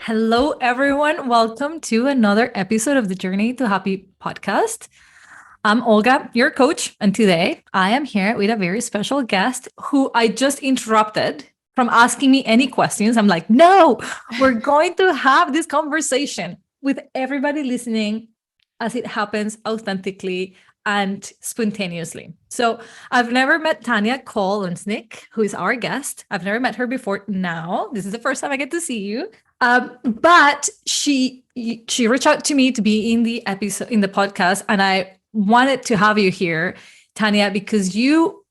Hello, everyone. Welcome to another episode of the Journey to Happy podcast. I'm Olga, your coach, and today I am here with a very special guest who I just interrupted from asking me any questions. I'm like, no, we're going to have this conversation with everybody listening as it happens authentically and spontaneously. So I've never met Tanya Cole-Lesnick, who is our guest. I've never met her before now. This is the first time I get to see you. But she reached out to me to be in the episode, in the podcast, and I wanted to have you here, Tanya, because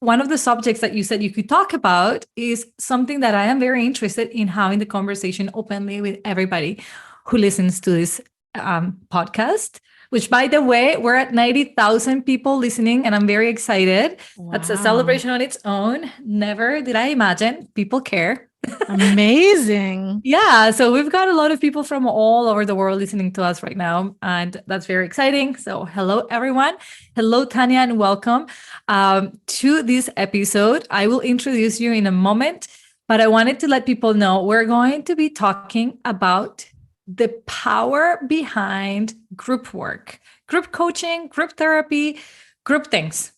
one of the subjects that you said you could talk about is something that I am very interested in having the conversation openly with everybody who listens to this podcast, which, by the way, we're at 90,000 people listening, and I'm very excited. Wow. That's a celebration on its own. Never did I imagine people care. Amazing. Yeah. So we've got a lot of people from all over the world listening to us right now, and that's very exciting. So hello, everyone. Hello, Tanya, and welcome to this episode. I will introduce you in a moment, but I wanted to let people know we're going to be talking about the power behind group work, group coaching, group therapy, group things.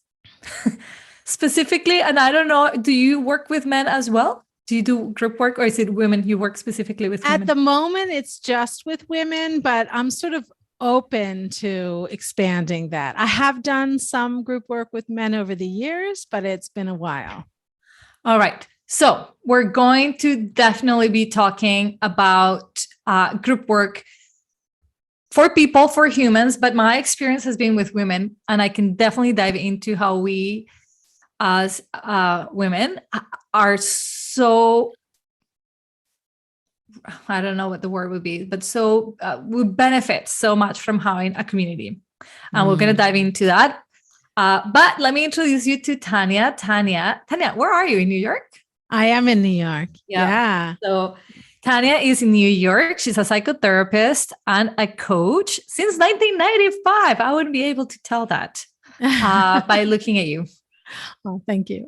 Specifically, and I don't know, do you work with men as well? Do you do group work, or is it women? You work specifically with women? At the moment, it's just with women, but I'm sort of open to expanding that. I have done some group work with men over the years, but it's been a while. All right. So we're going to definitely be talking about group work for people, for humans, but my experience has been with women, and I can definitely dive into how we as women are so, I don't know what the word would be, but so we benefit so much from having a community. And we're going to dive into that. But let me introduce you to Tanya. Tanya, where are you? In New York? I am in New York. Yeah. So Tanya is in New York. She's a psychotherapist and a coach since 1995. I wouldn't be able to tell that by looking at you. Oh, thank you.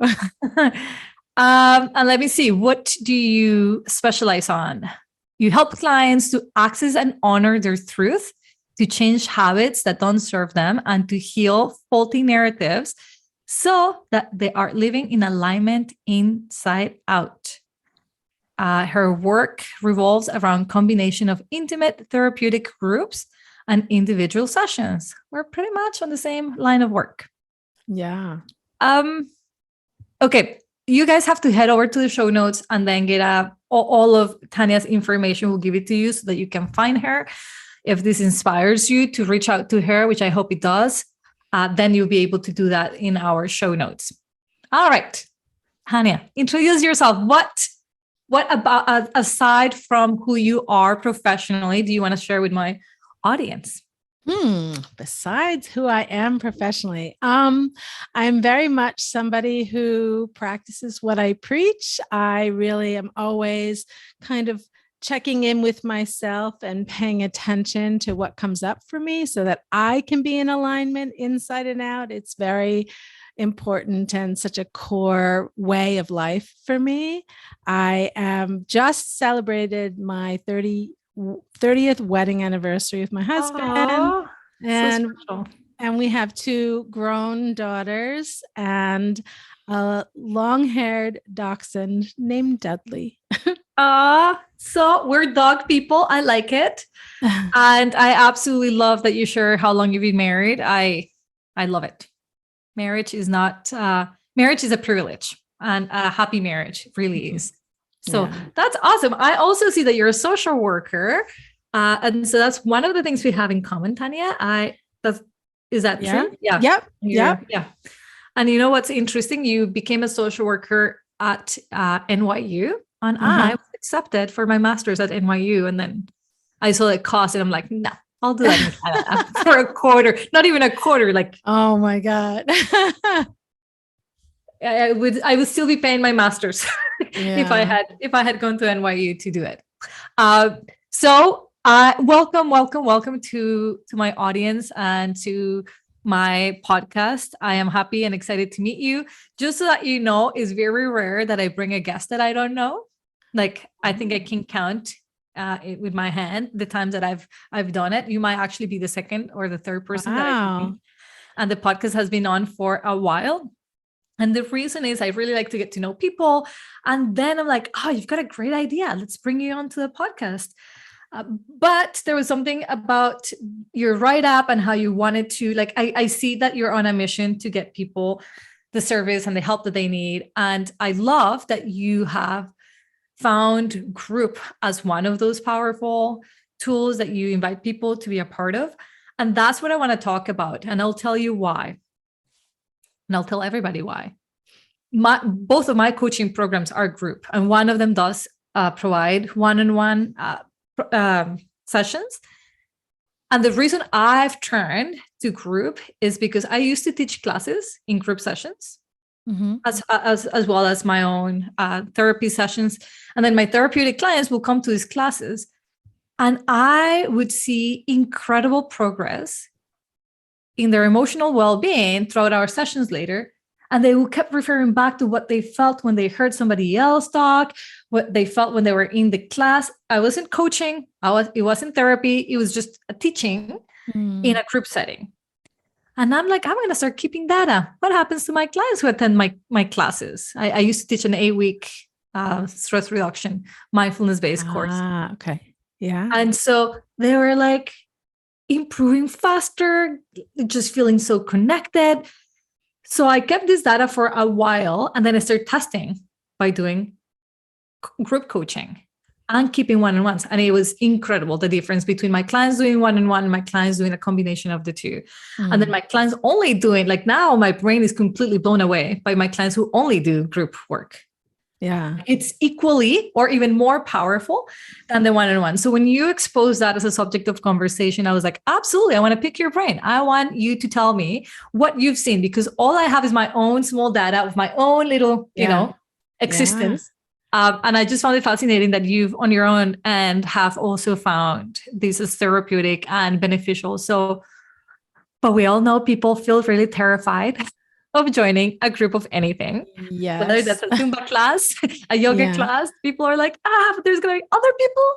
And let me see, what do you specialize on? You help clients to access and honor their truth, to change habits that don't serve them, and to heal faulty narratives so that they are living in alignment inside out. Her work revolves around combination of intimate therapeutic groups and individual sessions. We're pretty much on the same line of work. Yeah. Okay. You guys have to head over to the show notes and then get all of Tanya's information. We'll give it to you so that you can find her. If this inspires you to reach out to her, which I hope it does, then you'll be able to do that in our show notes. All right, Tanya, introduce yourself. What about, aside from who you are professionally, do you want to share with my audience? Besides who I am professionally, I'm very much somebody who practices what I preach. I really am always kind of checking in with myself and paying attention to what comes up for me so that I can be in alignment inside and out. It's very important and such a core way of life for me. I just celebrated my 30th wedding anniversary with my husband. Aww, and we have 2 grown daughters and a long-haired dachshund named Dudley. So we're dog people. I like it. And I absolutely love that you share how long you've been married. I love it. Marriage is a privilege, and a happy marriage really is. So That's awesome. I also see that you're a social worker. And so that's one of the things we have in common, Tanya. Is that true? Yeah. Yep. Yeah. And you know what's interesting? You became a social worker at NYU, and I was accepted for my master's at NYU. And then I saw the cost, and I'm like, no, I'll do that in Canada for a quarter, not even a quarter. Like, oh my God. I would still be paying my master's if I had gone to NYU to do it. So welcome to my audience and to my podcast. I am happy and excited to meet you. Just so that you know, it's very rare that I bring a guest that I don't know. Like, I think I can count with my hand the times that I've done it. You might actually be the second or the third person that I Wow. joined. And the podcast has been on for a while. And the reason is I really like to get to know people. And then I'm like, oh, you've got a great idea. Let's bring you onto the podcast. But there was something about your write up and how you wanted to, like, I see that you're on a mission to get people the service and the help that they need. And I love that you have found group as one of those powerful tools that you invite people to be a part of. And that's what I want to talk about. And I'll tell you why. And I'll tell everybody why. Both of my coaching programs are group, and one of them does provide one-on-one sessions. And the reason I've turned to group is because I used to teach classes in group sessions, as well as my own therapy sessions. And then my therapeutic clients will come to these classes, and I would see incredible progress in their emotional well-being throughout our sessions later. And they kept referring back to what they felt when they heard somebody else talk, what they felt when they were in the class. I wasn't coaching. It wasn't therapy. It was just a teaching in a group setting. And I'm like, I'm going to start keeping data. What happens to my clients who attend my classes? I used to teach an 8-week stress reduction, mindfulness-based course. Okay. Yeah. And so they were like improving faster, just feeling so connected. So I kept this data for a while, and then I started testing by doing group coaching and keeping one-on-ones. And it was incredible, the difference between my clients doing one-on-one and my clients doing a combination of the two. And then my clients only doing, like, now my brain is completely blown away by my clients who only do group work. Yeah. It's equally or even more powerful than the one-on-one. So when you expose that as a subject of conversation, I was like, absolutely, I want to pick your brain. I want you to tell me what you've seen, because all I have is my own small data of my own little, existence. And I just found it fascinating that you've on your own and have also found this is therapeutic and beneficial. So, but we all know people feel really terrified of joining a group of anything. Yes. Whether that's a Zumba class, a yoga class, people are like, but there's going to be other people.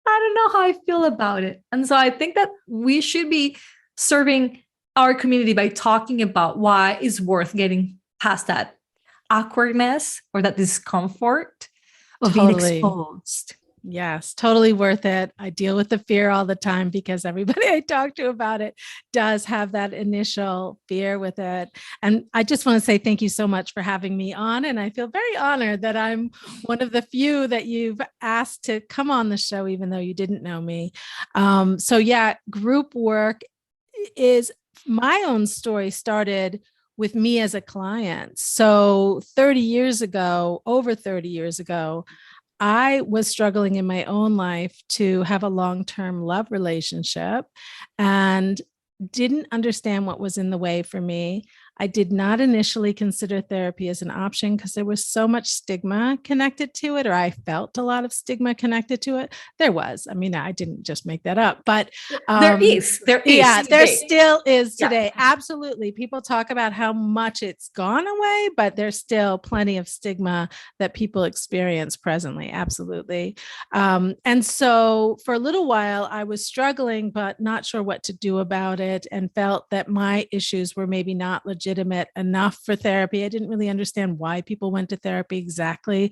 I don't know how I feel about it. And so I think that we should be serving our community by talking about why it's worth getting past that awkwardness or that discomfort of being exposed. Yes, totally worth it. I deal with the fear all the time because everybody I talk to about it does have that initial fear with it. And I just want to say thank you so much for having me on. And I feel very honored that I'm one of the few that you've asked to come on the show, even though you didn't know me. So yeah, group work is my own story started with me as a client. So over 30 years ago, I was struggling in my own life to have a long-term love relationship and didn't understand what was in the way for me. I did not initially consider therapy as an option because there was so much stigma connected to it, or I felt a lot of stigma connected to it. There was. I mean, I didn't just make that up, but there is. Yeah, today. there still is today. Yeah. Absolutely. People talk about how much it's gone away, but there's still plenty of stigma that people experience presently. Absolutely. And so for a little while, I was struggling, but not sure what to do about it, and felt that my issues were maybe not legitimate enough for therapy. I didn't really understand why people went to therapy exactly.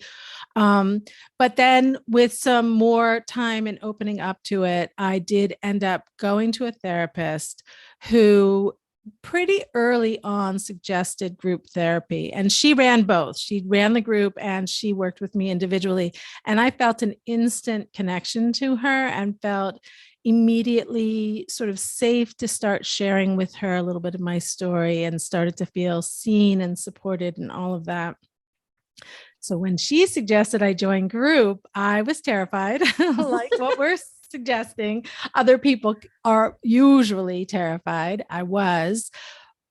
But then with some more time and opening up to it, I did end up going to a therapist who pretty early on suggested group therapy. And she ran both. She ran the group and she worked with me individually. And I felt an instant connection to her and felt immediately sort of safe to start sharing with her a little bit of my story, and started to feel seen and supported and all of that. So when she suggested I join group, I was terrified, like what we're suggesting. Other people are usually terrified. I was,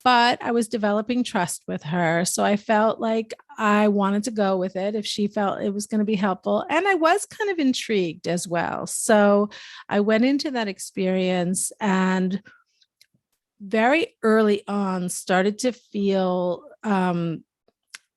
but I was developing trust with her. So I felt like I wanted to go with it if she felt it was going to be helpful. And I was kind of intrigued as well. So I went into that experience and very early on started to feel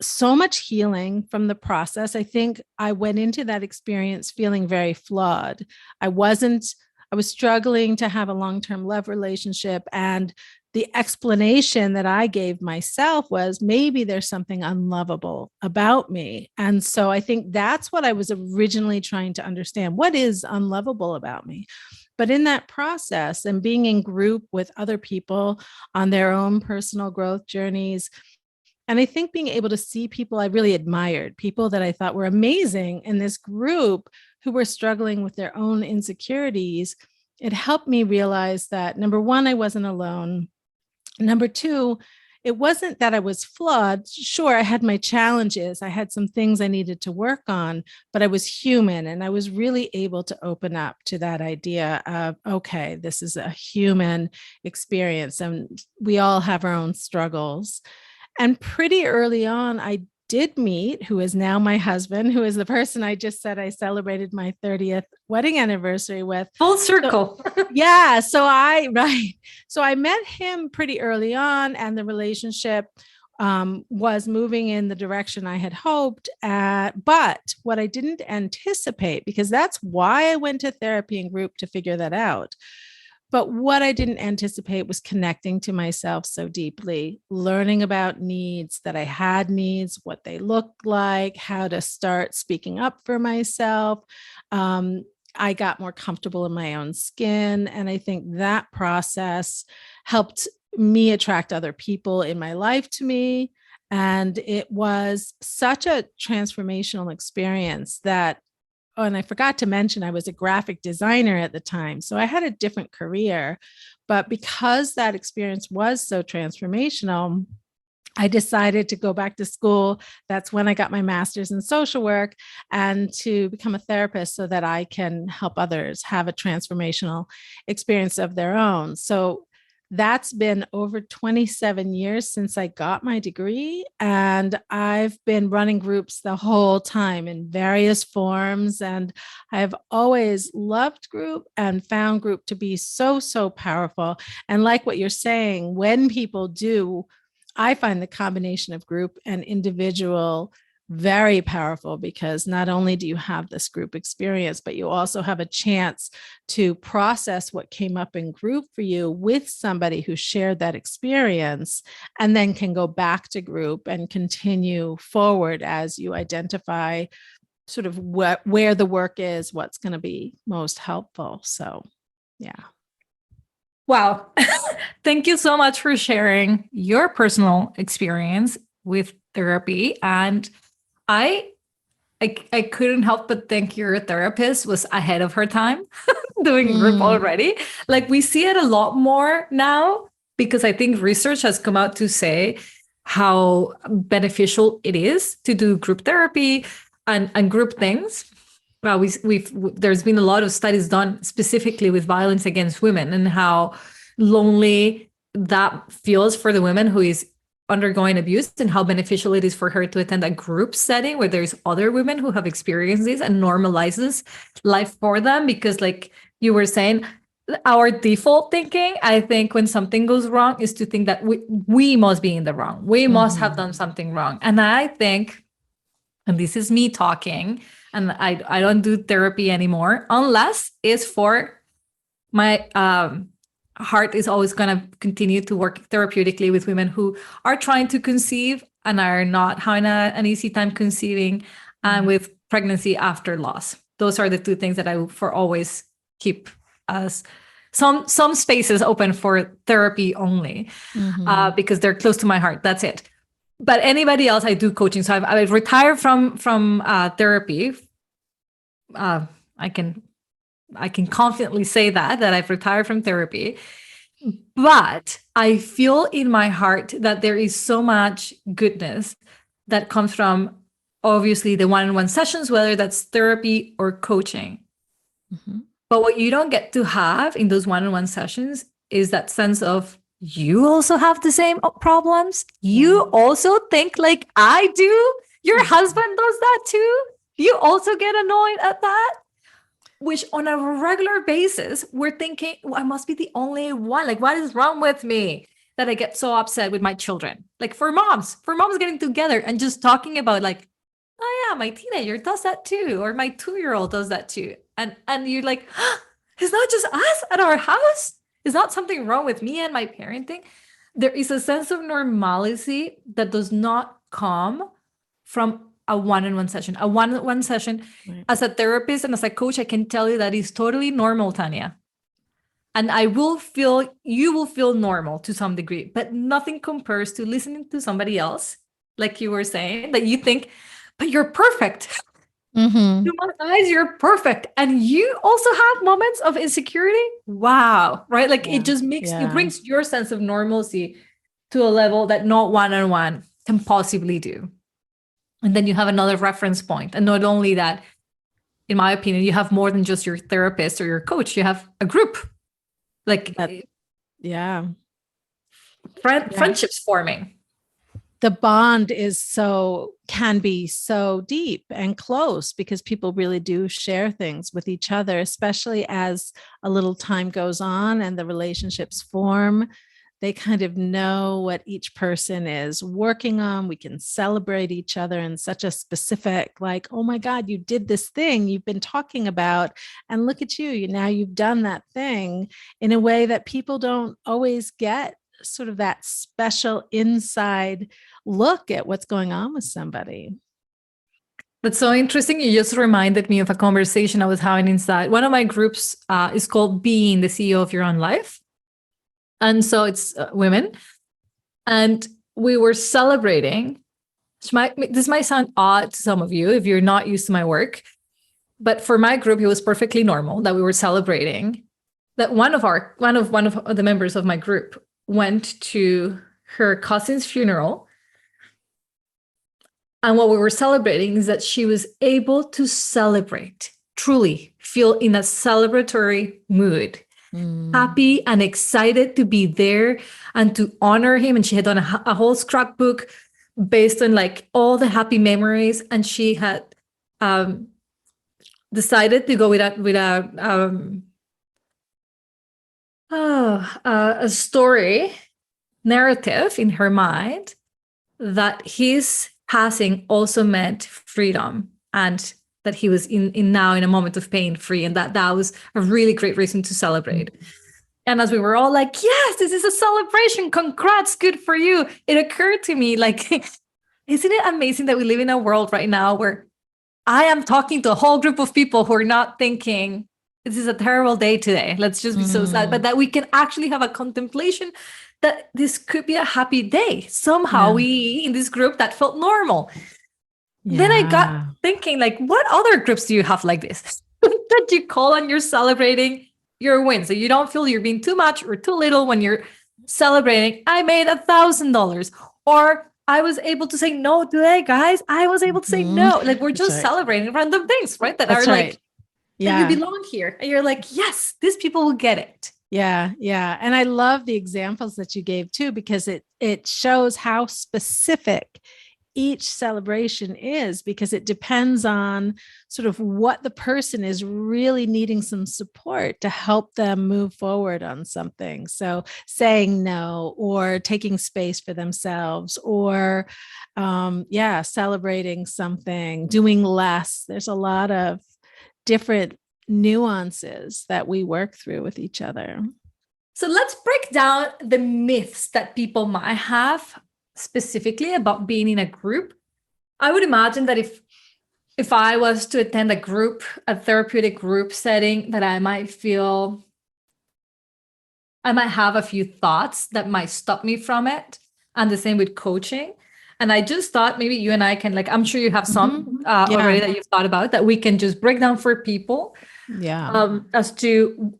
so much healing from the process. I think I went into that experience feeling very flawed. I wasn't, I was struggling to have a long-term love relationship. And the explanation that I gave myself was maybe there's something unlovable about me. And so I think that's what I was originally trying to understand. What is unlovable about me? But in that process and being in group with other people on their own personal growth journeys, and I think being able to see people I really admired, people that I thought were amazing in this group who were struggling with their own insecurities, it helped me realize that number one, I wasn't alone. Number two, it wasn't that I was flawed. Sure, I had my challenges. I had some things I needed to work on, but I was human and I was really able to open up to that idea of, okay, this is a human experience and we all have our own struggles. And pretty early on, I did meet who is now my husband, who is the person I just said I celebrated my 30th wedding anniversary with. Full circle. So, yeah. Right. So I met him pretty early on, and the relationship was moving in the direction I had hoped. But what I didn't anticipate, because that's why I went to therapy and group to figure that out. But what I didn't anticipate was connecting to myself so deeply, learning about needs, that I had needs, what they looked like, how to start speaking up for myself. I got more comfortable in my own skin. And I think that process helped me attract other people in my life to me. And it was such a transformational experience that, oh, and I forgot to mention, I was a graphic designer at the time. So I had a different career. But because that experience was so transformational, I decided to go back to school. That's when I got my master's in social work, and to become a therapist so that I can help others have a transformational experience of their own. So that's been over 27 years since I got my degree. And I've been running groups the whole time in various forms. And I've always loved group and found group to be so, so powerful. And like what you're saying, when people do, I find the combination of group and individual very powerful, because not only do you have this group experience, but you also have a chance to process what came up in group for you with somebody who shared that experience, and then can go back to group and continue forward as you identify sort of where the work is, what's going to be most helpful. So, yeah. Wow. Thank you so much for sharing your personal experience with therapy. And I I couldn't help but think your therapist was ahead of her time doing group already. Like we see it a lot more now, because I think research has come out to say how beneficial it is to do group therapy and group things. Well, there's been a lot of studies done specifically with violence against women and how lonely that feels for the woman who is undergoing abuse, and how beneficial it is for her to attend a group setting where there's other women who have experienced this and normalizes life for them. Because like you were saying, our default thinking, I think, when something goes wrong is to think that we must be in the wrong. We must have done something wrong. And I think, and this is me talking, and I don't do therapy anymore unless it's for my heart is always going to continue to work therapeutically with women who are trying to conceive and are not having an easy time conceiving, and with pregnancy after loss. Those are the two things that I for always keep as some spaces open for therapy only, because they're close to my heart. That's it. But anybody else, I do coaching. So I've retired from therapy. I can confidently say that I've retired from therapy. But I feel in my heart that there is so much goodness that comes from, obviously, the one-on-one sessions, whether that's therapy or coaching. But what you don't get to have in those one-on-one sessions is that sense of, you also have the same problems. You also think like I do. Your husband does that too. You also get annoyed at that. Which on a regular basis, we're thinking, I must be the only one. Like, what is wrong with me? that I get so upset with my children. Like for moms getting together and just talking about like, oh yeah, my teenager does that too, or my 2-year-old does that too. And you're like, it's not just us at our house. Is not something wrong with me and my parenting. There is a sense of normalcy that does not come from a one-on-one session. A one-on-one session, Right. as a therapist and as a coach, I can tell you that is totally normal, Tanya. And you will feel normal to some degree, but nothing compares to listening to somebody else, like you were saying, that you think, but you're perfect. Mm-hmm. To my eyes, you're perfect. And you also have moments of insecurity. Wow. Right? Like it just it brings your sense of normalcy to a level that no one-on-one can possibly do. And then you have another reference point. And not only that, in my opinion, you have more than just your therapist or your coach. You have a group. Like friendships forming. The bond can be so deep and close because people really do share things with each other, especially as a little time goes on and the relationships form. They kind of know what each person is working on. We can celebrate each other in such a specific, like, oh my God, you did this thing you've been talking about. And look at you. Now you've done that thing in a way that people don't always get sort of that special inside look at what's going on with somebody. That's so interesting. You just reminded me of a conversation I was having inside. One of my groups is called Being the CEO of Your Own Life. And so it's women. And we were celebrating. This might sound odd to some of you if you're not used to my work. But for my group, it was perfectly normal that we were celebrating that one of the members of my group went to her cousin's funeral. And what we were celebrating is that she was able to celebrate, truly feel in a celebratory mood, happy and excited to be there and to honor him. And she had done a whole scrapbook based on like all the happy memories. And she had decided to go with a story narrative in her mind that his passing also meant freedom and that he was now in a moment of pain free, and that was a really great reason to celebrate. And as we were all like, yes, this is a celebration, congrats, good for you, it occurred to me like, isn't it amazing that we live in a world right now where I am talking to a whole group of people who are not thinking this is a terrible day today, let's just be so sad, but that we can actually have a contemplation that this could be a happy day. Somehow we, in this group, that felt normal. Then I got thinking, like, what other groups do you have like this? That you call on you're celebrating your wins. So you don't feel you're being too much or too little when you're celebrating. I made $1,000. Or I was able to say no today, guys. I was able to say no. Like we're just celebrating random things, right? That are like, you belong here. And you're like, yes, these people will get it. Yeah. Yeah. And I love the examples that you gave too, because it shows how specific each celebration is, because it depends on sort of what the person is really needing some support to help them move forward on something. So saying no, or taking space for themselves, or celebrating something, doing less. There's a lot of different nuances that we work through with each other. So let's break down the myths that people might have specifically about being in a group. I would imagine that if I was to attend a therapeutic group setting, that I might have a few thoughts that might stop me from it. And the same with coaching. And I just thought maybe you and I can, like, I'm sure you have some already that you've thought about, that we can just break down for people. As to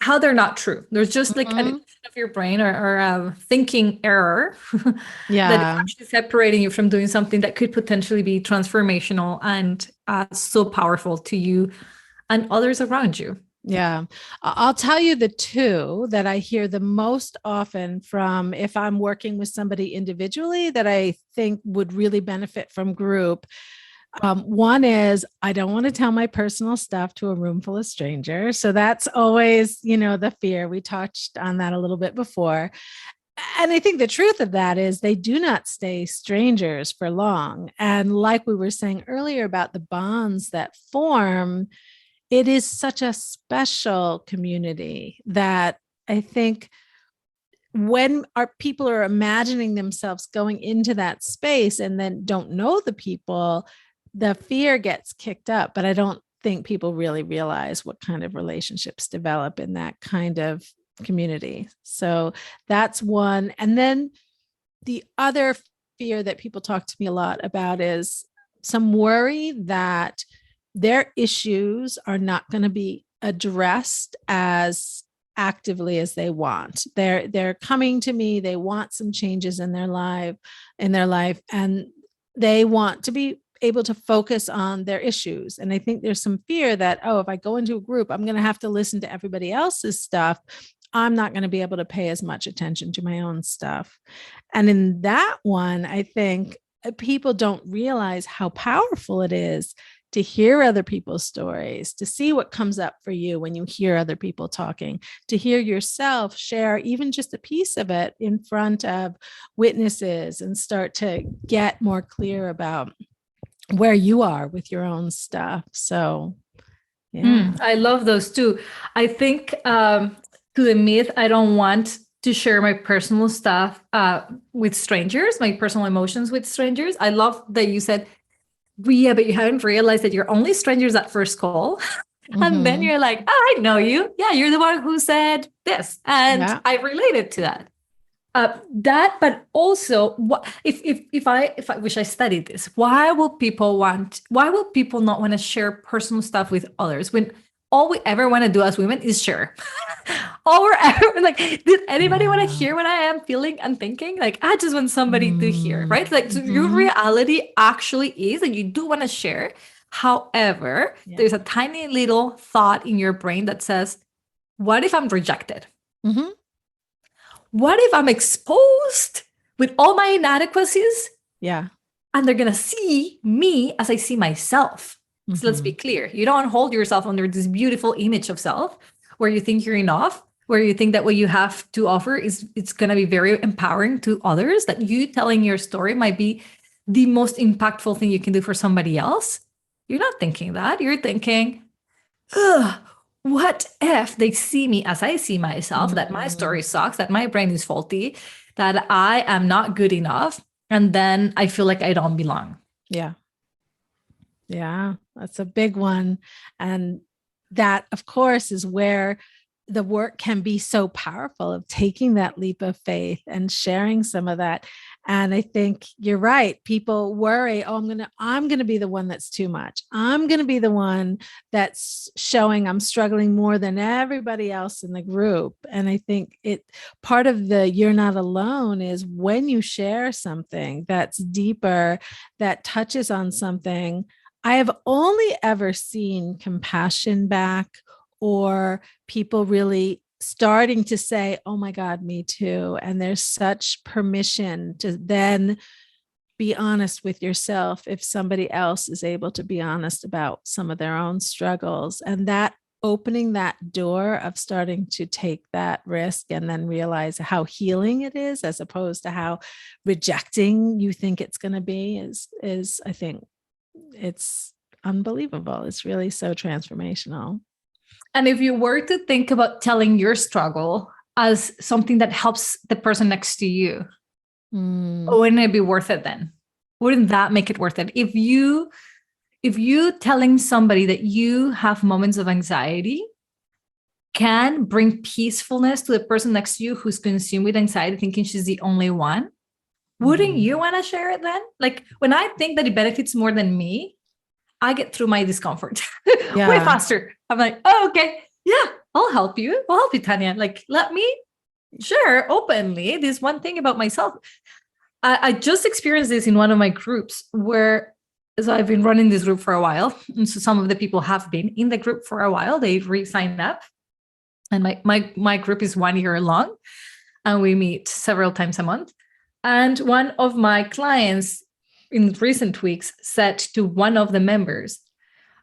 how they're not true. There's just like an illusion of your brain or a thinking error that is actually separating you from doing something that could potentially be transformational and so powerful to you and others around you. Yeah. I'll tell you the two that I hear the most often from, if I'm working with somebody individually that I think would really benefit from group. One is, I don't want to tell my personal stuff to a room full of strangers. So that's always, the fear. We touched on that a little bit before. And I think the truth of that is they do not stay strangers for long. And like we were saying earlier about the bonds that form, it is such a special community that I think when our people are imagining themselves going into that space and then don't know the people, the fear gets kicked up. But I don't think people really realize what kind of relationships develop in that kind of community. So that's one. And then the other fear that people talk to me a lot about is some worry that their issues are not going to be addressed as actively as they want. They're coming to me, they want some changes in their life, and they want to be able to focus on their issues. And I think there's some fear that, oh, if I go into a group, I'm going to have to listen to everybody else's stuff. I'm not going to be able to pay as much attention to my own stuff. And in that one, I think people don't realize how powerful it is to hear other people's stories, to see what comes up for you when you hear other people talking, to hear yourself share even just a piece of it in front of witnesses and start to get more clear about where you are with your own stuff. So, yeah. I love those too. I think to the myth, I don't want to share my personal stuff with strangers, my personal emotions with strangers. I love that you said, yeah, but you haven't realized that you're only strangers at first call. And then you're like, oh, I know you. Yeah, you're the one who said this. And I related to that. But also, what if I wish I studied this, why will people not want to share personal stuff with others when all we ever want to do as women is share? All we're ever like, did anybody want to hear what I am feeling and thinking? Like, I just want somebody to hear, right? Like, so your reality actually is that you do want to share. However, there's a tiny little thought in your brain that says, what if I'm rejected? What if I'm exposed with all my inadequacies? Yeah. And they're going to see me as I see myself. So let's be clear. You don't hold yourself under this beautiful image of self where you think you're enough, where you think that what you have to offer it's going to be very empowering to others, that you telling your story might be the most impactful thing you can do for somebody else. You're not thinking that. You're thinking, ugh, what if they see me as I see myself, that my story sucks, that my brain is faulty, that I am not good enough, and then I feel like I don't belong. Yeah. Yeah, that's a big one. And that, of course, is where the work can be so powerful, of taking that leap of faith and sharing some of that. And I think you're right. People worry, oh, I'm going to be the one that's too much. I'm going to be the one that's showing I'm struggling more than everybody else in the group. And I think part of the you're not alone is when you share something that's deeper, that touches on something. I have only ever seen compassion back, or people really starting to say, oh my God, me too. And there's such permission to then be honest with yourself if somebody else is able to be honest about some of their own struggles. And that opening that door of starting to take that risk and then realize how healing it is, as opposed to how rejecting you think it's going to be, is I think it's unbelievable. It's really so transformational. And if you were to think about telling your struggle as something that helps the person next to you, wouldn't it be worth it then? Wouldn't that make it worth it? If you telling somebody that you have moments of anxiety can bring peacefulness to the person next to you who's consumed with anxiety, thinking she's the only one, wouldn't you want to share it then? Like, when I think that it benefits more than me, I get through my discomfort way faster. I'm like, oh, okay, yeah, I'll help you. I'll help you, Tanya. Like, let me share openly this one thing about myself. I just experienced this in one of my groups where, so I've been running this group for a while. And so some of the people have been in the group for a while. They re-signed up. And my group is 1 year long. And we meet several times a month. And one of my clients in recent weeks said to one of the members,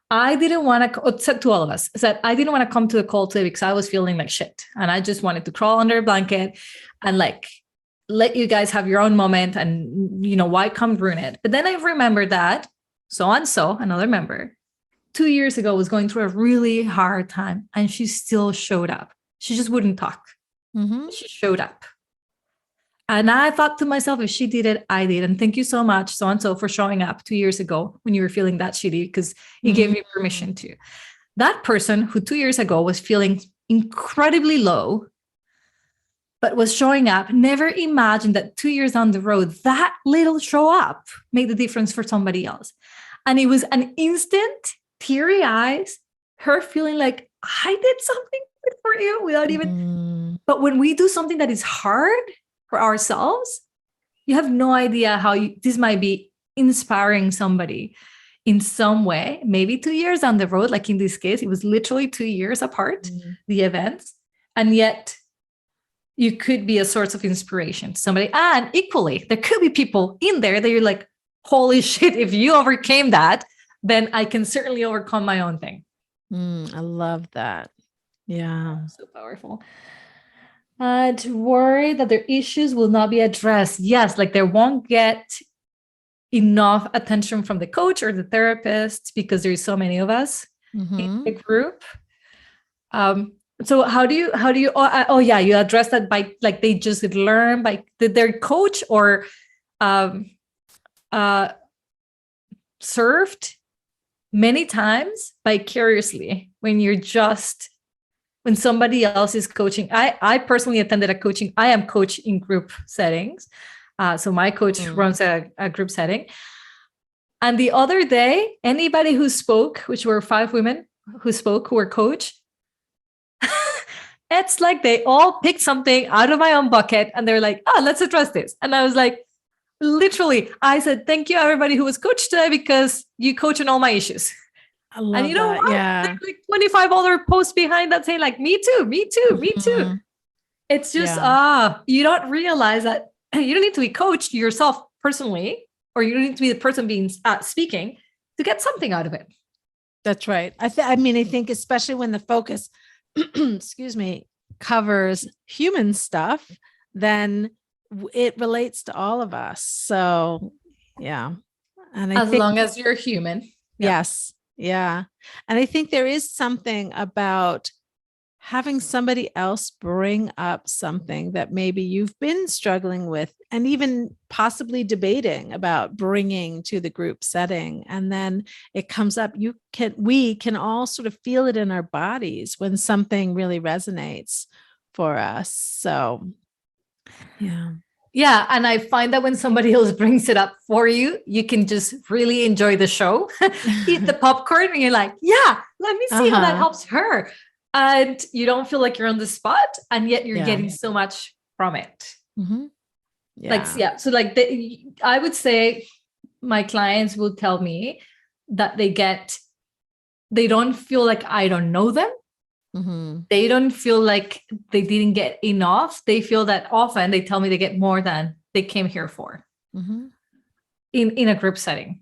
I didn't want to, said to all of us, said, I didn't want to come to the call today because I was feeling like shit. And I just wanted to crawl under a blanket and like let you guys have your own moment and, why come ruin it? But then I remembered that so another member, 2 years ago was going through a really hard time and she still showed up. She just wouldn't talk. Mm-hmm. She showed up. And I thought to myself, if she did it, I did. And thank you so much, so and so, for showing up 2 years ago when you were feeling that shitty, because you gave me permission to. That person who 2 years ago was feeling incredibly low, but was showing up, never imagined that 2 years down the road, that little show up made the difference for somebody else. And it was an instant, teary eyes, her feeling like, I did something for you without even. But when we do something that is hard for ourselves, you have no idea how this might be inspiring somebody in some way. Maybe 2 years down the road, like in this case, it was literally 2 years apart, the events. And yet you could be a source of inspiration to somebody. And equally, there could be people in there that you're like, holy shit, if you overcame that, then I can certainly overcome my own thing. I love that. Yeah. So powerful. To worry that their issues will not be addressed. Yes, like they won't get enough attention from the coach or the therapist because there's so many of us in the group. So how do you you address that by, like, they just learn by their coach, or served many times vicariously when somebody else is coaching. I personally attended a coaching. I am coach in group settings. So my coach runs a group setting. And the other day, anybody who spoke, which were 5 women who spoke, who were coached, it's like they all picked something out of my own bucket and they're like, oh, let's address this. And I was like, literally, I said, thank you, everybody who was coached today, because you coach on all my issues. I love and you know that. What? Yeah. There's like 25 other posts behind that saying like, me too, me too, me too. It's just, you don't realize that you don't need to be coached yourself personally, or you don't need to be the person being speaking to get something out of it. That's right. I think especially when the focus, excuse me, covers human stuff, then it relates to all of us. So, yeah. And as long as you're human. Yes. Yeah. And I think there is something about having somebody else bring up something that maybe you've been struggling with and even possibly debating about bringing to the group setting. And then it comes up, we can all sort of feel it in our bodies when something really resonates for us. So, yeah. Yeah. And I find that when somebody else brings it up for you, you can just really enjoy the show, eat the popcorn, and you're like, yeah, let me see how that helps her. And you don't feel like you're on the spot, and yet you're getting so much from it. Yeah. So like I would say my clients will tell me that they don't feel like I don't know them. They don't feel like they didn't get enough. They feel that often they tell me they get more than they came here for in a group setting.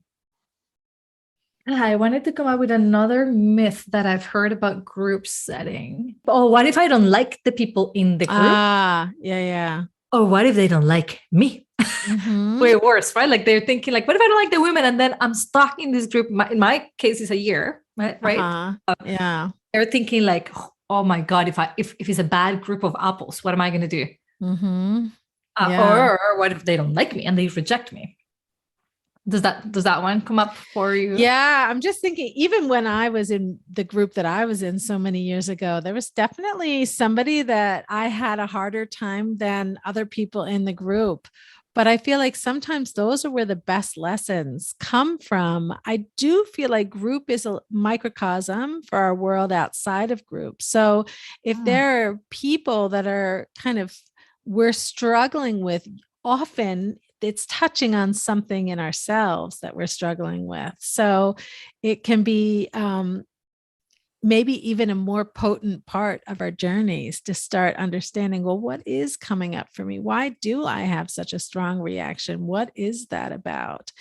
I wanted to come up with another myth that I've heard about group setting. Oh, what if I don't like the people in the group? Yeah. Or what if they don't like me? Way worse, right? Like they're thinking like, what if I don't like the women? And then I'm stuck in this group. In my case, it's a year, right? Yeah. They're thinking like, oh my God, if it's a bad group of apples, what am I going to do? Or what if they don't like me and they reject me? Does that one come up for you? Yeah, I'm just thinking, even when I was in the group that I was in so many years ago, there was definitely somebody that I had a harder time than other people in the group. But I feel like sometimes those are where the best lessons come from. I do feel like group is a microcosm for our world outside of group. So if there are people that are we're struggling with, often it's touching on something in ourselves that we're struggling with. So it can be maybe even a more potent part of our journeys to start understanding, well, what is coming up for me? Why do I have such a strong reaction? What is that about?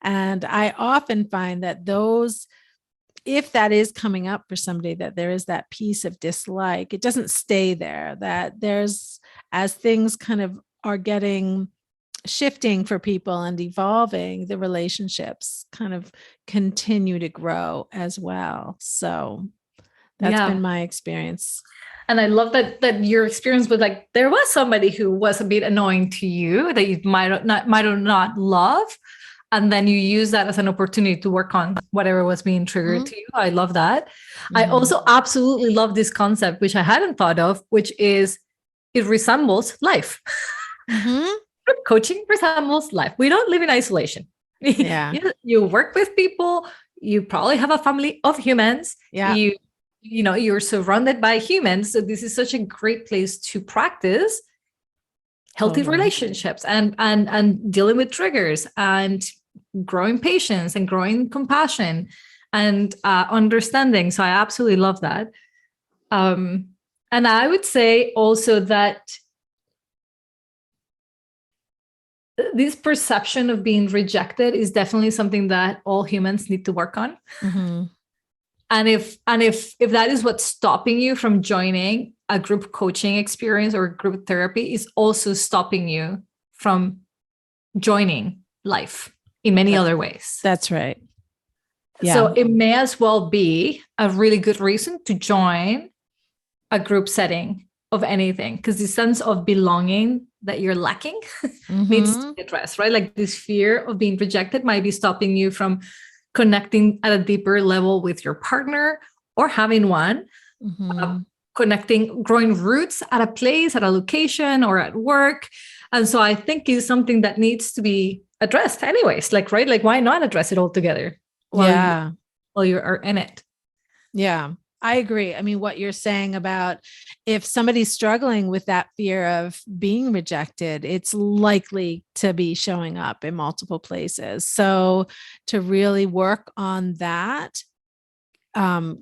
And I often find that if that is coming up for somebody, that there is that piece of dislike, it doesn't stay there, that there's, as things kind of are getting shifting for people and evolving, the relationships kind of continue to grow as well. So that's been my experience. And I love that your experience with, like, there was somebody who was a bit annoying to you that you might not love, and then you use that as an opportunity to work on whatever was being triggered to you. I love that. I also absolutely love this concept, which I hadn't thought of, which is it resembles life. Coaching resembles life. We don't live in isolation. Yeah. You work with people. You probably have a family of humans. Yeah. You're surrounded by humans. So this is such a great place to practice healthy relationships and dealing with triggers and growing patience and growing compassion and understanding. So I absolutely love that. And I would say also that this perception of being rejected is definitely something that all humans need to work on. And if that is what's stopping you from joining a group coaching experience or group therapy, is also stopping you from joining life in many other ways. That's right. Yeah. So it may as well be a really good reason to join a group setting of anything, because the sense of belonging that you're lacking needs to be addressed, right? Like this fear of being rejected might be stopping you from connecting at a deeper level with your partner or having one, connecting, growing roots at a place, at a location, or at work. And so I think it's something that needs to be addressed anyways, like, right? Like, why not address it all together while you are in it? Yeah, I agree. I mean, what you're saying about if somebody's struggling with that fear of being rejected, it's likely to be showing up in multiple places. So to really work on that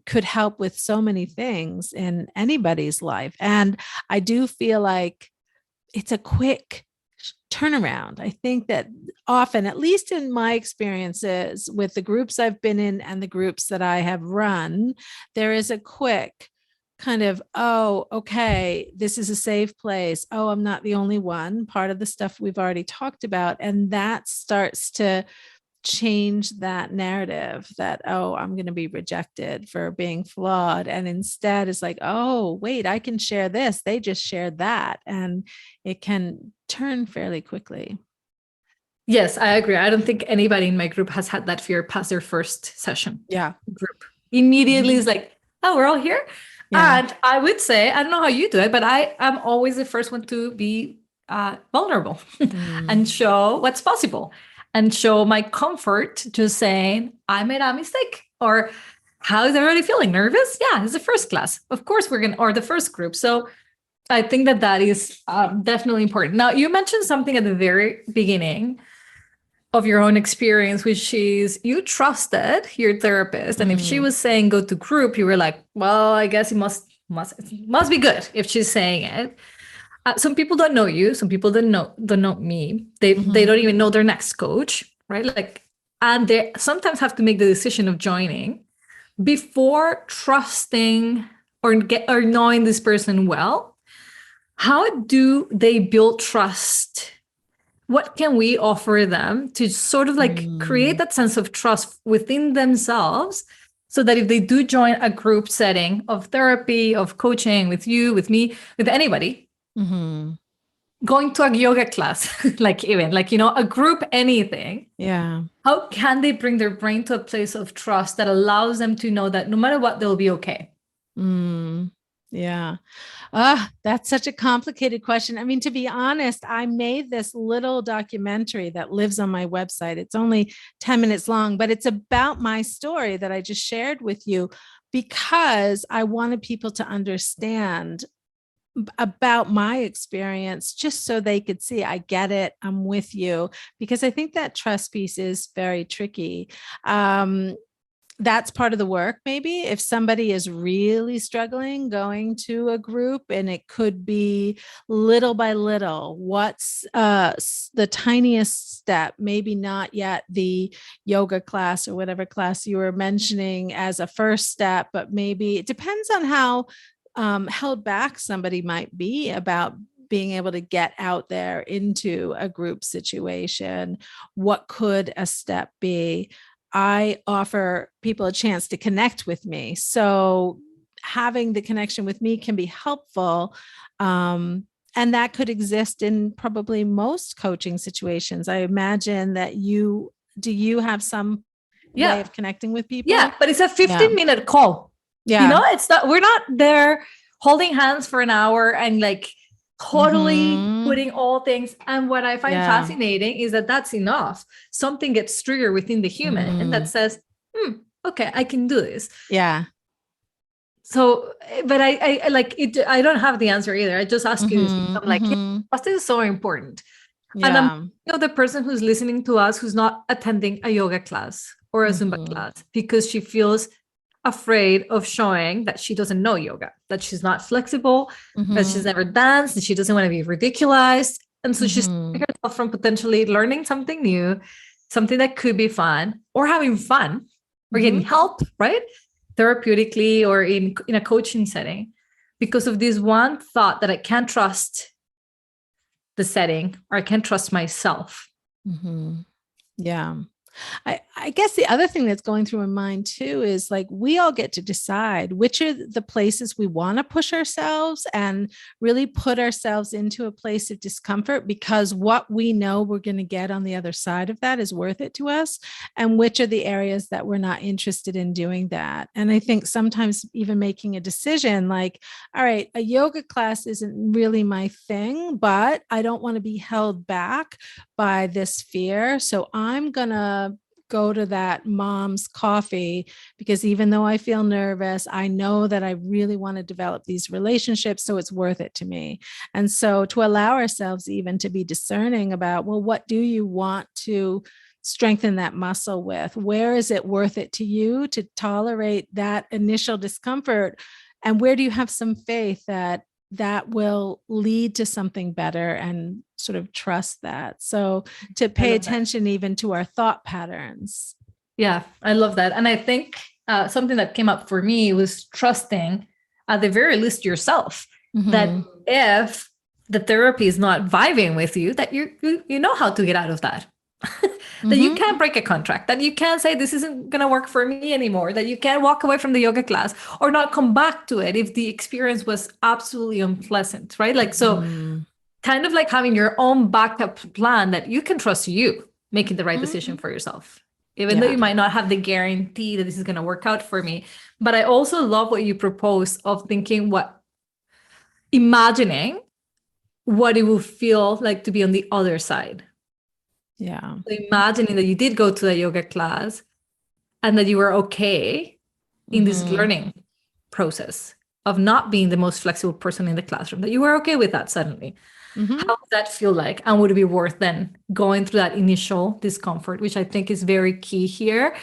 could help with so many things in anybody's life. And I do feel like it's a quick turnaround. I think that often, at least in my experiences with the groups I've been in and the groups that I have run, there is a quick kind of, oh, okay, this is a safe place. Oh, I'm not the only one. Part of the stuff we've already talked about. And that starts to change that narrative that, oh, I'm going to be rejected for being flawed. And instead it's like, oh, wait, I can share this. They just shared that. And it can turn fairly quickly. Yes, I agree. I don't think anybody in my group has had that fear past their first session. Yeah. Group immediately is like, oh, we're all here. Yeah. And I would say, I don't know how you do it, but I am always the first one to be vulnerable and show what's possible. And show my comfort just saying, I made a mistake. Or how is everybody feeling? Nervous? Yeah, it's the first class. Of course or the first group. So I think that is definitely important. Now, you mentioned something at the very beginning of your own experience, which is you trusted your therapist. And if she was saying go to group, you were like, well, I guess it must be good if she's saying it. Some people don't know you. Some people don't know me. They don't even know their next coach, right? Like, and they sometimes have to make the decision of joining before trusting or knowing this person well. How do they build trust? What can we offer them to sort of like create that sense of trust within themselves, so that if they do join a group setting of therapy, of coaching with you, with me, with anybody, going to a yoga class, like even like, a group, anything. Yeah. How can they bring their brain to a place of trust that allows them to know that no matter what, they'll be okay? Yeah. That's such a complicated question. I mean, to be honest, I made this little documentary that lives on my website. It's only 10 minutes long, but it's about my story that I just shared with you, because I wanted people to understand about my experience, just so they could see, I get it, I'm with you, because I think that trust piece is very tricky. That's part of the work. Maybe if somebody is really struggling going to a group, and it could be little by little, what's the tiniest step, maybe not yet the yoga class or whatever class you were mentioning as a first step, but maybe it depends on how held back somebody might be about being able to get out there into a group situation. What could a step be? I offer people a chance to connect with me. So having the connection with me can be helpful. And that could exist in probably most coaching situations. I imagine that do you have some way Yeah. of connecting with people? Yeah. But it's a 15-minute call. Yeah. It's not, we're not there holding hands for an hour and like totally putting all things. And what I find fascinating is that that's enough. Something gets triggered within the human that says, okay, I can do this. Yeah. So, but I like it. I don't have the answer either. I just ask you. I'm like, trust is so important. Yeah. And I'm the person who's listening to us who's not attending a yoga class or a Zumba class because she feels afraid of showing that she doesn't know yoga, that she's not flexible, that she's never danced, that she doesn't want to be ridiculized. And so she's herself from potentially learning something new, something that could be fun or having fun or getting help, right? Therapeutically or in a coaching setting because of this one thought that I can't trust the setting or I can't trust myself. Yeah. I guess the other thing that's going through my mind too is like, we all get to decide which are the places we want to push ourselves and really put ourselves into a place of discomfort because what we know we're going to get on the other side of that is worth it to us. And which are the areas that we're not interested in doing that. And I think sometimes even making a decision like, all right, a yoga class isn't really my thing, but I don't want to be held back by this fear. So I'm going to go to that mom's coffee because even though I feel nervous, I know that I really want to develop these relationships. So it's worth it to me. And so to allow ourselves even to be discerning about, well, what do you want to strengthen that muscle with? Where is it worth it to you to tolerate that initial discomfort? And where do you have some faith that will lead to something better and sort of trust that. So to pay attention even to our thought patterns. Yeah, I love that. And I think something that came up for me was trusting at the very least yourself that if the therapy is not vibing with you, that you know how to get out of that. That you can't break a contract, that you can't say this isn't going to work for me anymore, that you can't walk away from the yoga class or not come back to it if the experience was absolutely unpleasant, right? Like, so kind of like having your own backup plan that you can trust you making the right decision for yourself, even though you might not have the guarantee that this is going to work out for me. But I also love what you propose of imagining what it will feel like to be on the other side. Yeah. So imagining that you did go to a yoga class and that you were okay in this learning process of not being the most flexible person in the classroom, that you were okay with that suddenly. How does that feel like? And would it be worth then going through that initial discomfort, which I think is very key here,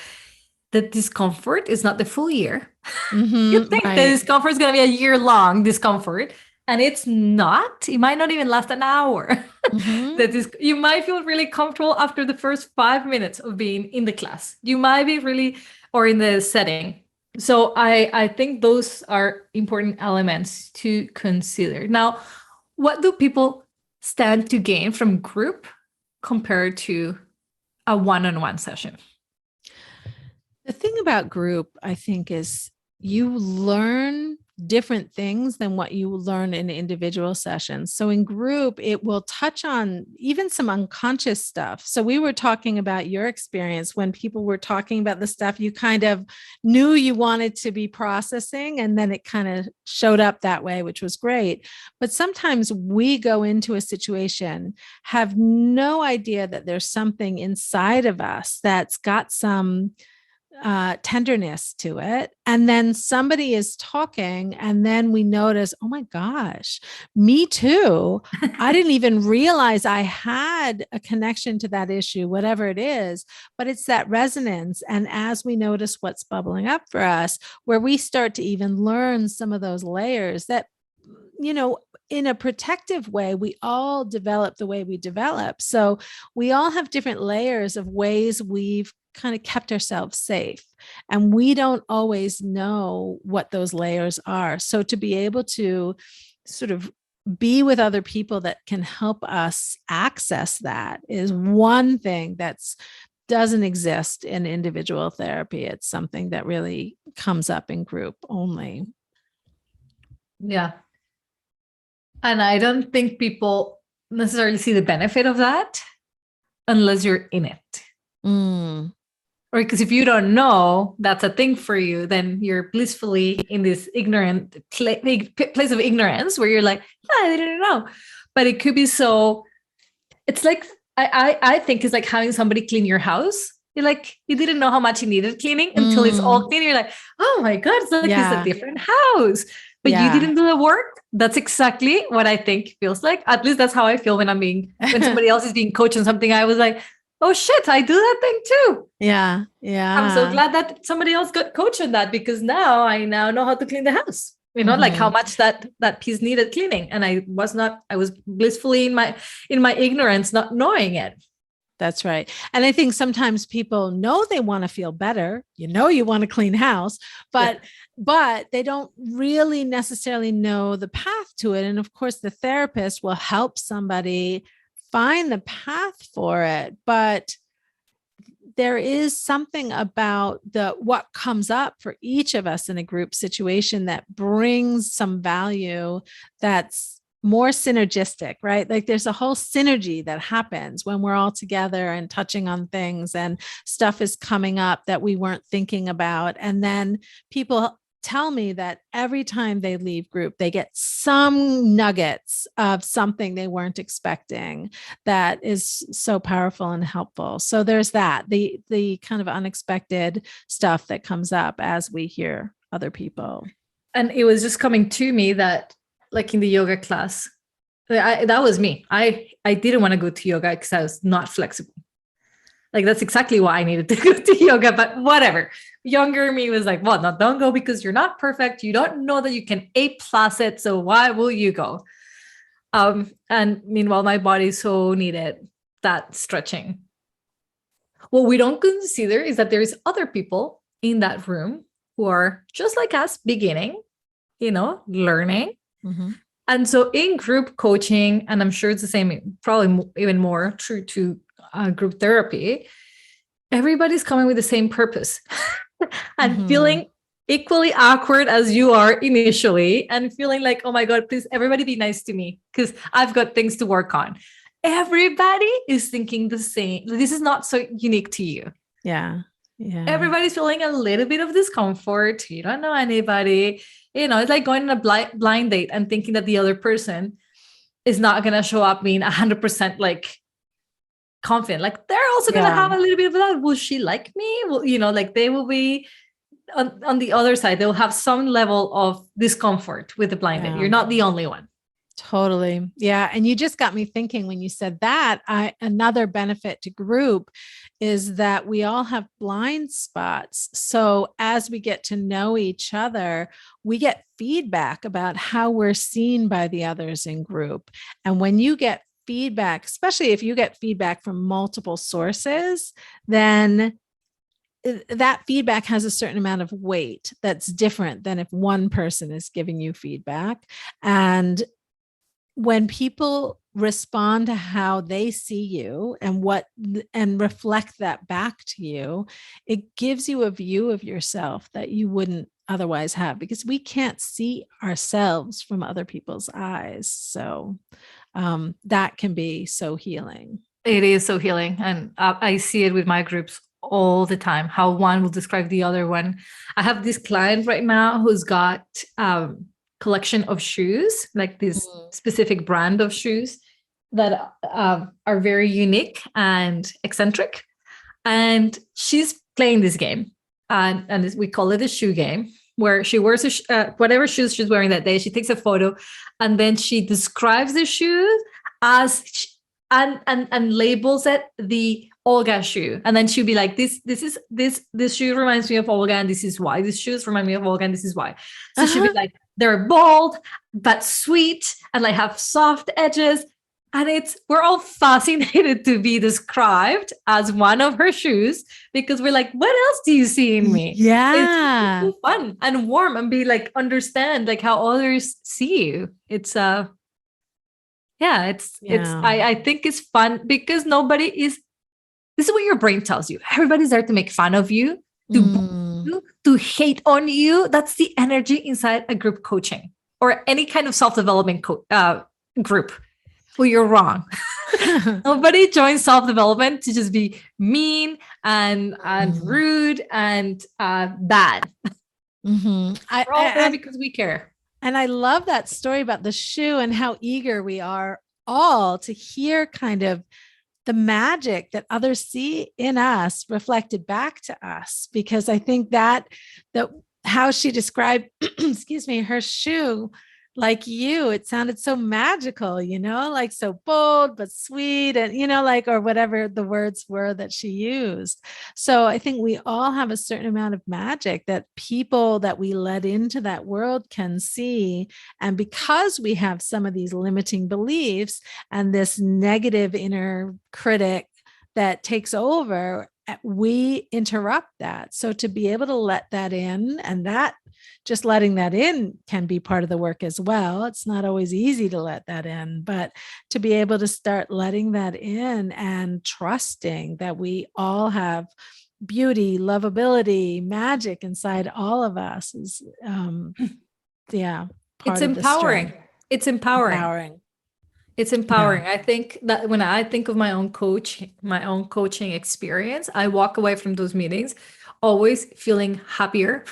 that discomfort is not the full year. You think the discomfort is going to be a year-long discomfort. And it's not. It might not even last an hour. You might feel really comfortable after the first 5 minutes of being in the class. You might be really, or in the setting. So I think those are important elements to consider. Now, what do people stand to gain from group compared to a one-on-one session? The thing about group, I think, is you learn different things than what you learn in individual sessions. So in group, it will touch on even some unconscious stuff. So we were talking about your experience when people were talking about the stuff you kind of knew you wanted to be processing, and then it kind of showed up that way, which was great. But sometimes we go into a situation, have no idea that there's something inside of us that's got some tenderness to it. And then somebody is talking, and then we notice, oh my gosh, me too. I didn't even realize I had a connection to that issue, whatever it is, but it's that resonance. And as we notice what's bubbling up for us, where we start to even learn some of those layers that, in a protective way, we all develop the way we develop. So we all have different layers of ways we've kind of kept ourselves safe. And we don't always know what those layers are. So to be able to sort of be with other people that can help us access that is one thing that's doesn't exist in individual therapy. It's something that really comes up in group only. Yeah. And I don't think people necessarily see the benefit of that unless you're in it. Mm. Or because if you don't know that's a thing for you, then you're blissfully in this ignorant place of ignorance where you're like, yeah, I didn't know. But it could be so, it's like, I think it's like having somebody clean your house. You're like, you didn't know how much you needed cleaning until it's all clean. You're like, oh my God, it's like it's a different house. But you didn't do the work. That's exactly what I think feels like. At least that's how I feel when when somebody else is being coached on something. I was like, oh shit, I do that thing too. Yeah. I'm so glad that somebody else got coached on that, because now I know how to clean the house. You know, like how much that piece needed cleaning. And I was blissfully in my ignorance, not knowing it. That's right. And I think sometimes people know they want to feel better. You want a clean house, but they don't really necessarily know the path to it. And of course, the therapist will help somebody find the path for it. But there is something about what comes up for each of us in a group situation that brings some value that's more synergistic, right? Like there's a whole synergy that happens when we're all together and touching on things, and stuff is coming up that we weren't thinking about. And then people tell me that every time they leave group, they get some nuggets of something they weren't expecting that is so powerful and helpful. So there's that, the kind of unexpected stuff that comes up as we hear other people. And it was just coming to me that, like in the yoga class, that was me. I didn't want to go to yoga because I was not flexible. Like that's exactly why I needed to go to yoga, but whatever. Younger me was like, well, no, don't go because you're not perfect. You don't know that you can A+ it. So why will you go? And meanwhile, my body so needed that stretching. What we don't consider is that there's other people in that room who are just like us, beginning, learning. Mm-hmm. And so in group coaching, and I'm sure it's the same, probably even more true to group therapy, everybody's coming with the same purpose and feeling equally awkward as you are initially, and feeling like, oh my God, please, everybody be nice to me because I've got things to work on. Everybody is thinking the same. This is not so unique to you. Yeah. Yeah. Everybody's feeling a little bit of discomfort. You don't know anybody. It's like going on a blind date and thinking that the other person is not going to show up being 100% like confident. Like they're also going to have a little bit of that. Will she like me? Well, like they will be on the other side. They'll have some level of discomfort with the blind date. You're not the only one. Totally. Yeah. And you just got me thinking when you said that, another benefit to group is that we all have blind spots. So as we get to know each other, we get feedback about how we're seen by the others in group. And when you get feedback, especially if you get feedback from multiple sources, then that feedback has a certain amount of weight that's different than if one person is giving you feedback. And when people respond to how they see you and reflect that back to you, it gives you a view of yourself that you wouldn't otherwise have, because we can't see ourselves from other people's eyes. So that can be so healing. It is so healing. And I see it with my groups all the time, how one will describe the other one. I have this client right now who's got collection of shoes, like this specific brand of shoes that are very unique and eccentric. And she's playing this game, and we call it a shoe game, where she wears whatever shoes she's wearing that day. She takes a photo, and then she describes the shoes as and labels it the Olga shoe. And then she'll be like, this shoe reminds me of Olga, and this is why. These shoes remind me of Olga, and this is why. So she'll be like, they're bold but sweet and like have soft edges. And we're all fascinated to be described as one of her shoes, because we're like, what else do you see in me? Yeah. It's so fun and warm, and be like, understand like how others see you. It's Yeah, I think it's fun because this is what your brain tells you. Everybody's there to make fun of you, to bully you, to hate on you. That's the energy inside a group coaching or any kind of self-development group. Well, you're wrong. Nobody joins self-development to just be mean and rude and bad. We're all there because we care. And I love that story about the shoe and how eager we are all to hear kind of the magic that others see in us reflected back to us, because I think that how she described, excuse me, her shoe, like you, it sounded so magical, like so bold, but sweet, and, like, or whatever the words were that she used. So I think we all have a certain amount of magic that people that we let into that world can see. And because we have some of these limiting beliefs and this negative inner critic that takes over, we interrupt that. So to be able to let that in, and that just letting that in can be part of the work as well. It's not always easy to let that in, but to be able to start letting that in and trusting that we all have beauty, lovability, magic inside all of us is, It's empowering. It's empowering. It's empowering. Yeah. I think that when I think of my own coaching experience, I walk away from those meetings always feeling happier,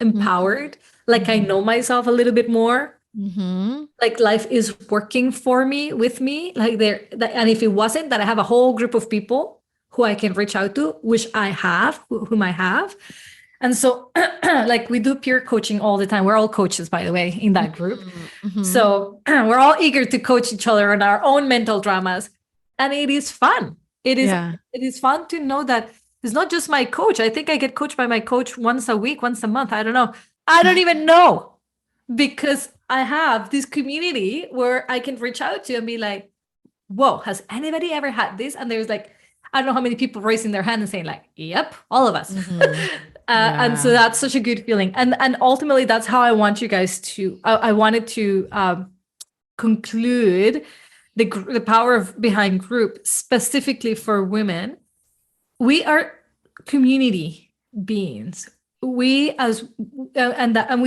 empowered, like I know myself a little bit more. Like life is working for me, with me, like and if it wasn't, that I have a whole group of people who I can reach out to, which I have, whom I have. And so like we do peer coaching all the time. We're all coaches, by the way, in that group. So we're all eager to coach each other on our own mental dramas. And it is fun. It is fun to know that it's not just my coach. I think I get coached by my coach once a week, once a month. I don't know. I don't even know, because I have this community where I can reach out to and be like, whoa, has anybody ever had this? And there's like, I don't know how many people raising their hand and saying like, yep, all of us. And so that's such a good feeling. And ultimately, that's how I want you guys to, I wanted to conclude the power behind group, specifically for women. We are community beings. And we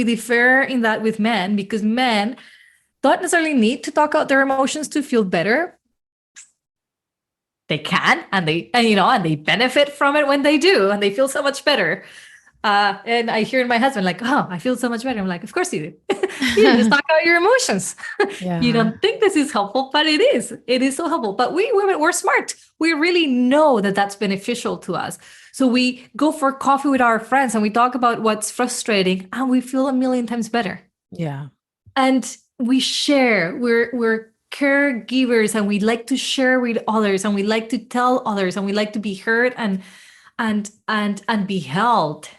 differ in that with men, because men don't necessarily need to talk out their emotions to feel better. They can, and they benefit from it when they do, and they feel so much better. And I hear in my husband like, oh, I feel so much better. I'm like, of course you do. You just talk out your emotions. You don't think this is helpful, but it is. It is so helpful. But we women, we're smart. We really know that that's beneficial to us. So we go for coffee with our friends and we talk about what's frustrating, and we feel a million times better. Yeah. And we share. We're caregivers, and we like to share with others, and we like to tell others, and we like to be heard and be held.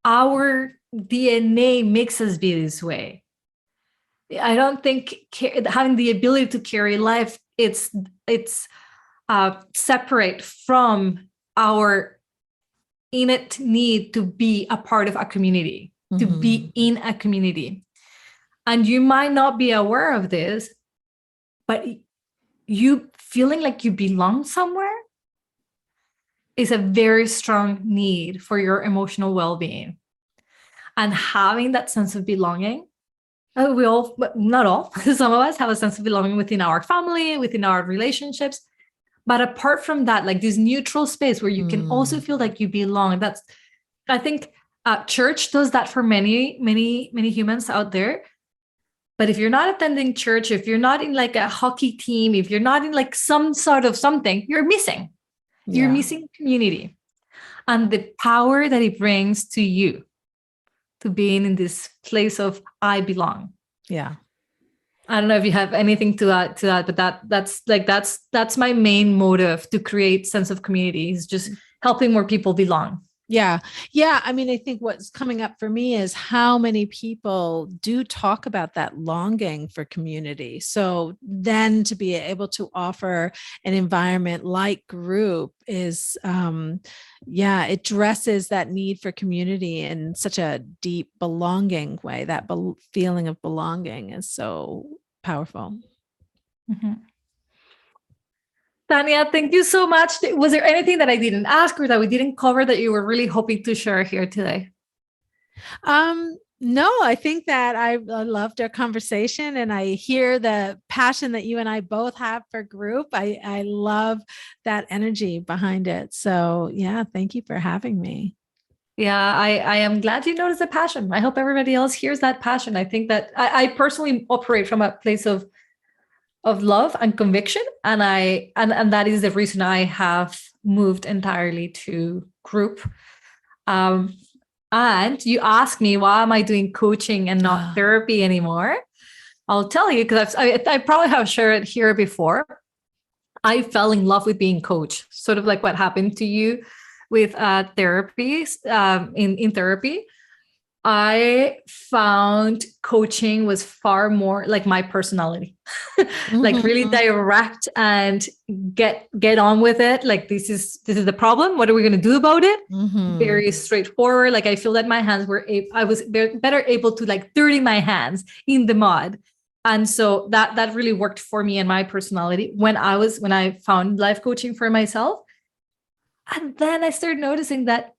Our DNA makes us be this way. I don't think having the ability to carry life, it's separate from our innate need to be a part of a community, to be in a community. And you might not be aware of this, but you feeling like you belong somewhere is a very strong need for your emotional well-being. And having that sense of belonging, we all, not all, some of us have a sense of belonging within our family, within our relationships. But apart from that, like this neutral space where you can also feel like you belong, I think church does that for many, many, many humans out there. But if you're not attending church, if you're not in like a hockey team, if you're not in like some sort of something, you're missing. You're missing community and the power that it brings to you to being in this place of I belong. Yeah. I don't know if you have anything to add to that, but that's my main motive, to create sense of community, is just helping more people belong. Yeah. Yeah. I mean, I think what's coming up for me is how many people do talk about that longing for community. So then to be able to offer an environment like group is, it dresses that need for community in such a deep belonging way. That feeling of belonging is so powerful. Mhm. Tanya, thank you so much. Was there anything that I didn't ask or that we didn't cover that you were really hoping to share here today? No, I think that I loved our conversation, and I hear the passion that you and I both have for group. I love that energy behind it. So yeah, thank you for having me. Yeah, I am glad you noticed the passion. I hope everybody else hears that passion. I think that I personally operate from a place of love and conviction. And that is the reason I have moved entirely to group. Um, and you asked me, why am I doing coaching and not therapy anymore? I'll tell you, because I probably have shared it here before. I fell in love with being coach, sort of like what happened to you with therapy. In therapy, I found coaching was far more like my personality, like really direct and get on with it. Like this is the problem. What are we going to do about it? Very straightforward. Like I feel that my hands were I was better able to like dirty my hands in the mud. And so that really worked for me and my personality when I found life coaching for myself. And then I started noticing that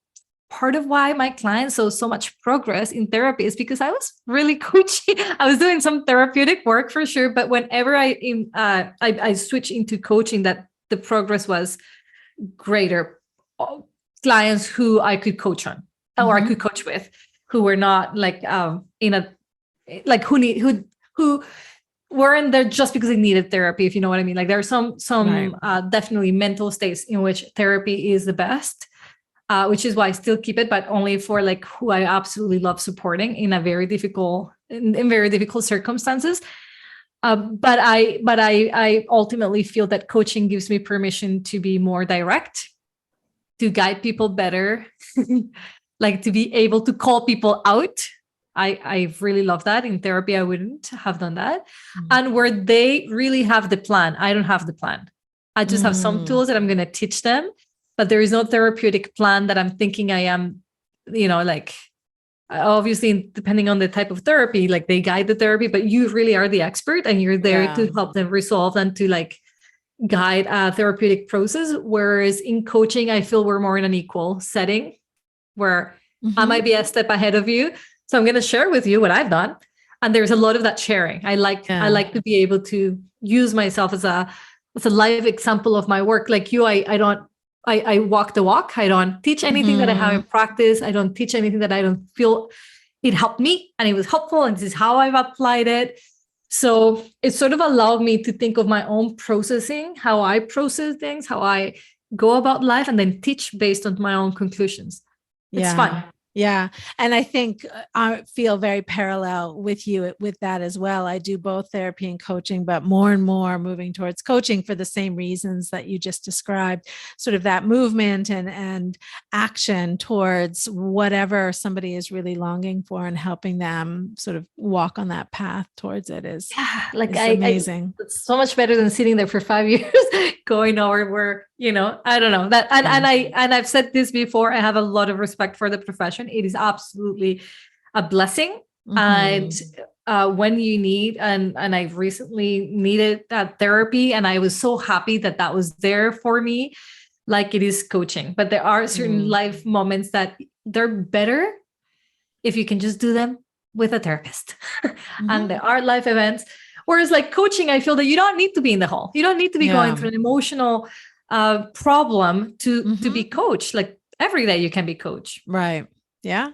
part of why my clients saw so much progress in therapy is because I was really coaching. I was doing some therapeutic work for sure, but whenever I switched into coaching, that the progress was greater. Clients who I could coach on or I could coach with, who were not like in a like who weren't there just because they needed therapy, if you know what I mean. Like there are some right. Definitely mental states in which therapy is the best. Which is why I still keep it, but only for like who I absolutely love supporting in a very difficult, in very difficult circumstances. But I ultimately feel that coaching gives me permission to be more direct, to guide people better, like to be able to call people out. I really love that. In therapy, I wouldn't have done that. And where they really have the plan, I don't have the plan. I just have some tools that I'm going to teach them. But there is no therapeutic plan that I'm thinking I am, like obviously depending on the type of therapy, like they guide the therapy, but you really are the expert and you're there to help them resolve and to like guide a therapeutic process. Whereas in coaching, I feel we're more in an equal setting where I might be a step ahead of you. So I'm going to share with you what I've done. And there's a lot of that sharing. I like to be able to use myself as a live example of my work. Like you, I walk the walk. I don't teach anything that I haven't practiced. I don't teach anything that I don't feel it helped me and it was helpful. And this is how I've applied it. So it sort of allowed me to think of my own processing, how I process things, how I go about life, and then teach based on my own conclusions. It's fun. Yeah. And I think I feel very parallel with you with that as well. I do both therapy and coaching, but more and more moving towards coaching for the same reasons that you just described, sort of that movement and action towards whatever somebody is really longing for and helping them sort of walk on that path towards it is amazing. It's so much better than sitting there for 5 years going over where, I don't know that. And I've said this before, I have a lot of respect for the profession. It is absolutely a blessing. And when you need, and I've recently needed that therapy, and I was so happy that was there for me, like it is coaching. But there are certain life moments that they're better if you can just do them with a therapist. And there are life events. Whereas like coaching, I feel that you don't need to be in the hall. You don't need to be going through an emotional problem to be coached. Like every day you can be coached. Right. Yeah.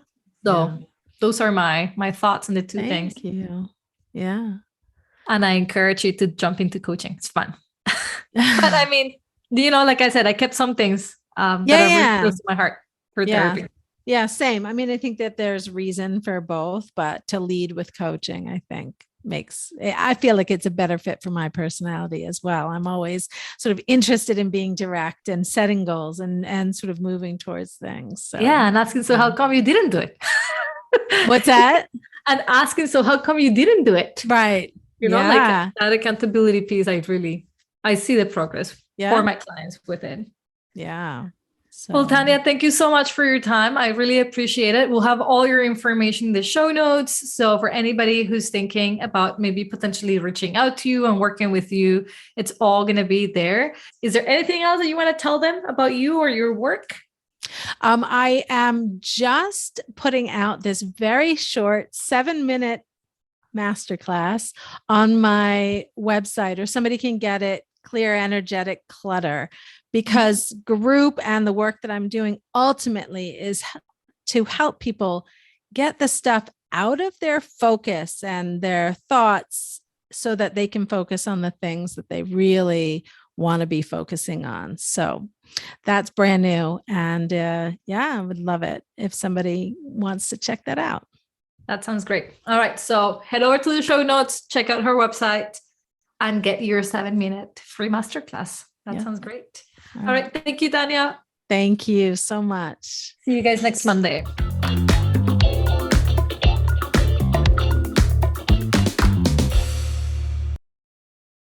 So those are my thoughts on the two things. Thank you. Yeah. And I encourage you to jump into coaching. It's fun. But I mean, like I said, I kept some things that are really close to my heart for therapy. Yeah, same. I mean, I think that there's reason for both, but to lead with coaching, I think I feel like it's a better fit for my personality as well. I'm always sort of interested in being direct and setting goals and sort of moving towards things. So and asking, so how come you didn't do it? What's that? And asking, so how come you didn't do it? Right. Like that accountability piece, I see the progress for my clients with it. Yeah. Well, So, Tanya, thank you so much for your time. I really appreciate it. We'll have all your information in the show notes. So for anybody who's thinking about maybe potentially reaching out to you and working with you, it's all going to be there. Is there anything else that you want to tell them about you or your work? I am just putting out this very short 7-minute masterclass on my website, or somebody can get it, Clear Energetic Clutter, because group and the work that I'm doing ultimately is to help people get the stuff out of their focus and their thoughts so that they can focus on the things that they really want to be focusing on. So that's brand new. And I would love it if somebody wants to check that out. That sounds great. All right. So head over to the show notes, check out her website, and get your 7-minute free masterclass. That sounds great. All right. Thank you, Tanya. Thank you so much. See you guys next Monday.